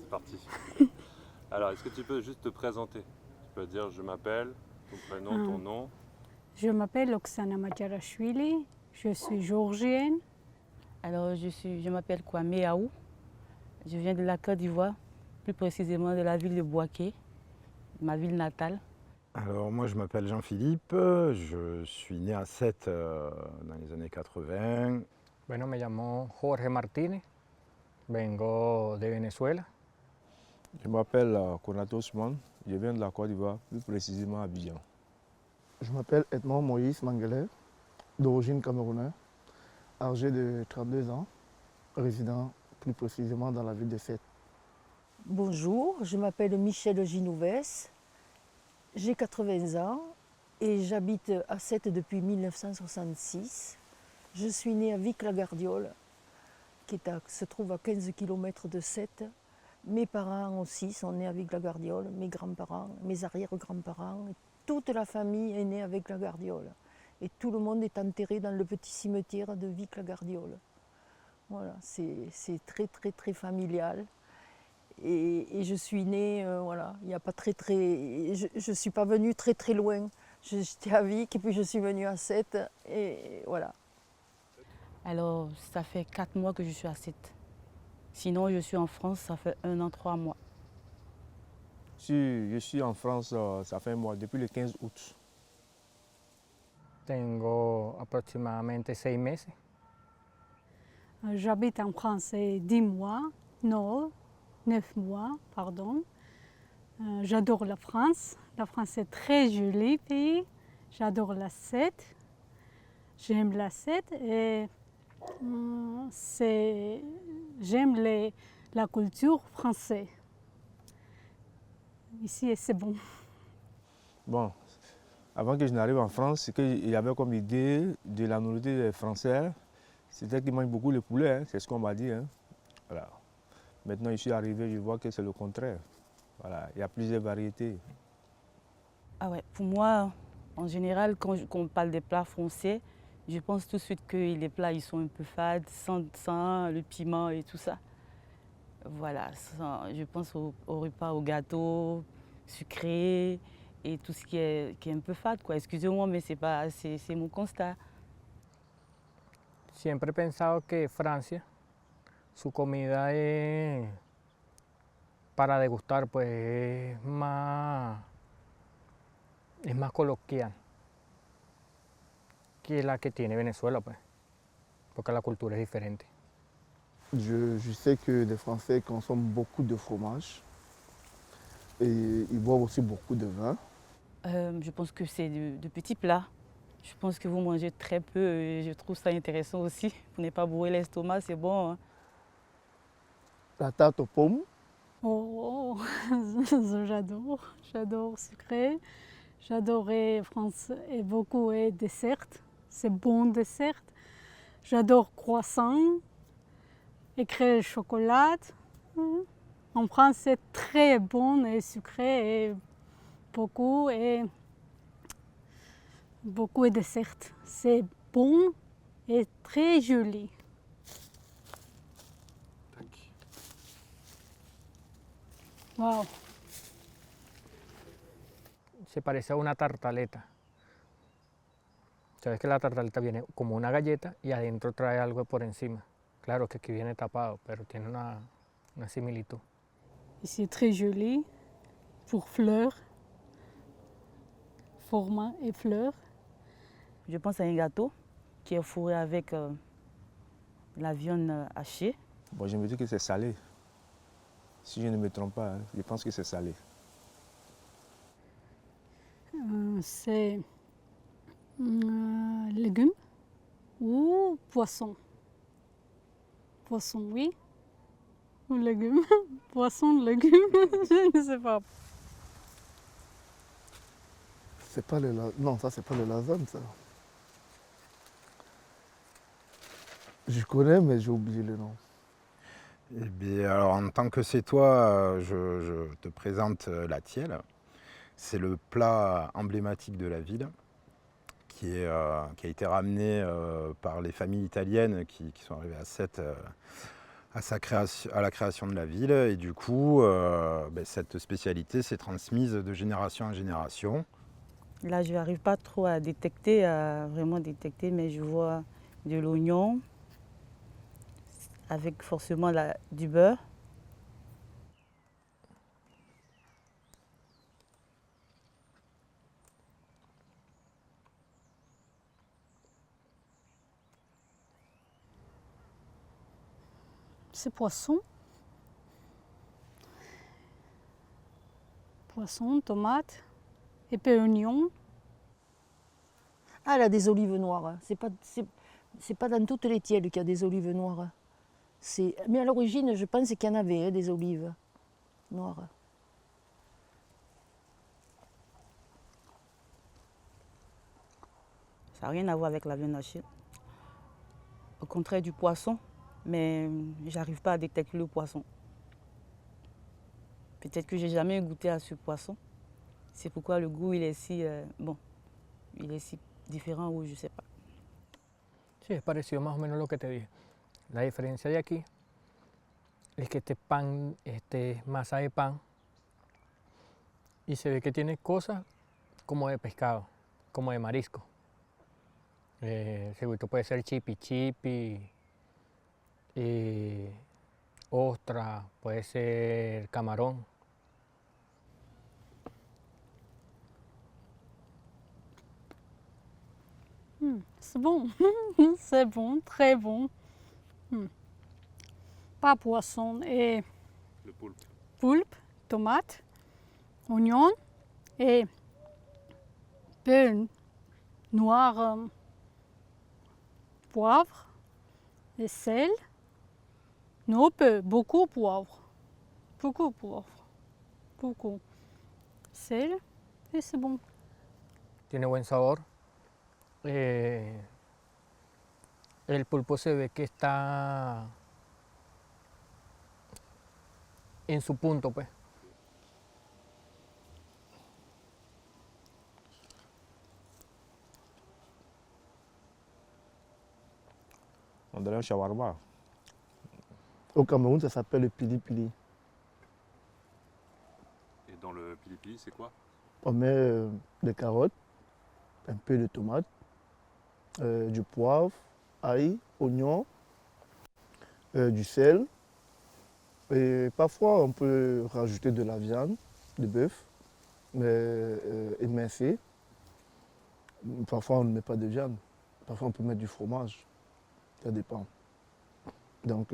c'est parti. Alors, est-ce que tu peux juste te présenter? Tu peux dire je m'appelle, ton prénom, ton nom. Je m'appelle Oksana Madjarashvili, je suis géorgienne. Alors, je m'appelle Kwame Aou. Je viens de la Côte d'Ivoire, plus précisément de la ville de Bouaké, ma ville natale. Alors moi je m'appelle Jean-Philippe, je suis né à Sète dans les années 80. Bueno, me llamo Jorge Martínez, vengo de Venezuela. Je m'appelle Konato Ousmane, je viens de la Côte d'Ivoire, plus précisément à Abidjan. Je m'appelle Edmond Moïse Mangelé, d'origine camerounaise, âgé de 32 ans, résident plus précisément dans la ville de Sète. Bonjour, je m'appelle Michel Ginouvès, j'ai 80 ans et j'habite à Sète depuis 1966. Je suis née à Vic-la-Gardiole, qui se trouve à 15 km de Sète. Mes parents aussi sont nés à Vic-la-Gardiole, mes grands-parents, mes arrière-grands-parents. Toute la famille est née à Vic-la-Gardiole. Et tout le monde est enterré dans le petit cimetière de Vic-la-Gardiole. Voilà, c'est très très très familial. Et je suis née, voilà, il n'y a pas je ne suis pas venue très très loin. J'étais à Vic et puis je suis venue à Sète et voilà. Alors, ça fait 4 mois que je suis à Sète. Sinon, je suis en France, ça fait 1 an, 3 mois. Si je suis en France, ça fait un mois, depuis le 15 août. Tengo aproximadamente 6 meses. J'habite en France 10 mois, non, 9 mois, pardon. J'adore la France. La France est très joli pays. J'adore la Sète. J'aime la Sète et j'aime la culture française. Ici, c'est bon. Bon, avant que je n'arrive en France, ce qu'il y avait comme idée de la nourriture française, c'était qu'ils mangent beaucoup le poulet, hein, c'est ce qu'on m'a dit. Hein. Voilà. Maintenant, je suis arrivé, je vois que c'est le contraire. Voilà, il y a plusieurs variétés. Ah ouais, pour moi, en général, quand on parle des plats français, je pense tout de suite que les plats ils sont un peu fades, sans le piment et tout ça. Voilà, je pense au repas, au gâteau, sucré et tout ce qui est un peu fade, quoi. Excusez-moi, mais c'est mon constat. Siempre he pensado que Francia, su comida es para degustar, pues es más coloquial que la que tiene Venezuela, pues, porque la cultura es diferente. Je sais que les Français consomment beaucoup de fromage et ils boivent aussi beaucoup de vin. Je pense que c'est de petits plats. Je pense que vous mangez très peu et je trouve ça intéressant aussi. Pour ne pas bourrer l'estomac, c'est bon. Hein. La tarte aux pommes. Oh, j'adore sucré. J'adorais France et beaucoup et dessert. C'est bon dessert. J'adore croissant, éclair chocolat. En France, c'est très bon et sucré et beaucoup de dessert. C'est bon et très joli. Wow. Se parece a una tartaleta. Sabes que la tartaleta viene como una galleta y adentro trae algo por encima. Claro que aquí viene tapado, pero tiene una similitud. C'est très joli pour fleurs, format et fleurs. Je pense à un gâteau qui est fourré avec la viande hachée. Bon, je me dis que c'est salé. Si je ne me trompe pas, hein, je pense que c'est salé. C'est légumes ou poisson. Poisson, oui. Ou légumes. Poisson, légumes, je ne sais pas. C'est pas le non, ça c'est pas le lasagne ça. Je connais mais j'ai oublié le nom. Eh bien, alors en tant que c'est toi, je te présente la tielle. C'est le plat emblématique de la ville qui a été ramené par les familles italiennes qui sont arrivées à Sète à la création de la ville. Et du coup, cette spécialité s'est transmise de génération en génération. Là, je n'arrive pas trop à détecter, vraiment détecter, mais je vois de l'oignon avec forcément du beurre. C'est poisson. Poisson, tomate, et puis oignon. Ah, elle a des olives noires. C'est pas dans toutes les tièdes qu'il y a des olives noires. Mais à l'origine, je pense qu'il y en avait des olives noires. Ça n'a rien à voir avec la viande hachée. Au contraire du poisson, mais j'arrive pas à détecter le poisson. Peut-être que j'ai jamais goûté à ce poisson. C'est pourquoi le goût il est si il est si diferente ou je sais pas. Sí, es parecido más o menos lo que te dije. La diferencia de aquí es que este pan, este masa de pan, y se ve que tiene cosas como de pescado, como de marisco. Seguro puede ser chipi chipi, ostra, puede ser camarón. C'est bon, c'est bon, très bon. Pas poisson et Le poulpe. poulpe, tomate, oignon et peu noir, poivre et sel. Non, peu, beaucoup poivre. Beaucoup poivre. Beaucoup. Sel et c'est bon. Tiene buen sabor. El pulpo se ve que está en su punto, pues. On dirait un shawarma. Au Cameroun, ça s'appelle le pili-pili. Et dans le pili-pili, c'est quoi? On met des carottes, un peu de tomates, du poivre, ail, oignon, du sel. Et parfois, on peut rajouter de la viande, de bœuf, mais émincée. Parfois, on ne met pas de viande. Parfois, on peut mettre du fromage. Ça dépend. Donc,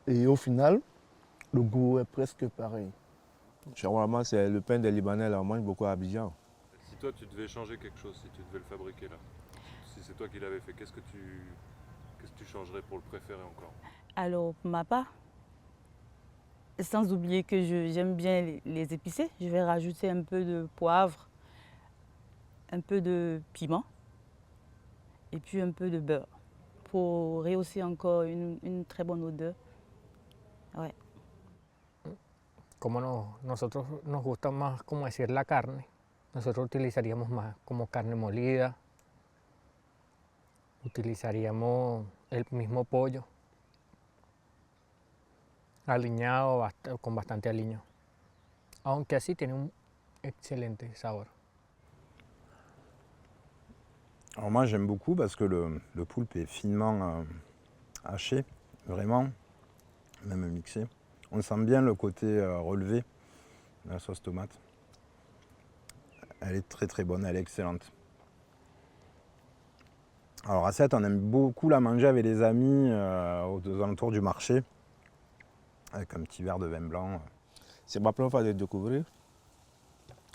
et au final, le goût est presque pareil. Shawarma, c'est le pain des Libanais, là, on mange beaucoup à Abidjan. Si toi, tu devais changer quelque chose, si tu devais le fabriquer là, si c'est toi qui l'avais fait, qu'est-ce que tu changerais pour le préférer encore? Alors, pour ma part, sans oublier que j'aime bien les épicés, je vais rajouter un peu de poivre, un peu de piment et puis un peu de beurre pour rehausser encore une très bonne odeur. Ouais. Como nosotros nos gusta más, como decir, la carne, nosotros utilizaríamos más como carne molida, utilizaríamos el mismo pollo, aliñado con bastante aliño, aunque así tiene un excelente sabor. Alors moi j'aime beaucoup parce que le poulpe est finement haché, vraiment, même mixé. On sent bien le côté relevé de la sauce tomate. Elle est très très bonne, elle est excellente. Alors à Sète, on aime beaucoup la manger avec les amis aux alentours du marché, avec un petit verre de vin blanc. C'est ma première fois de découvrir.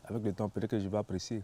Avec le temps, peut-être que je vais apprécier.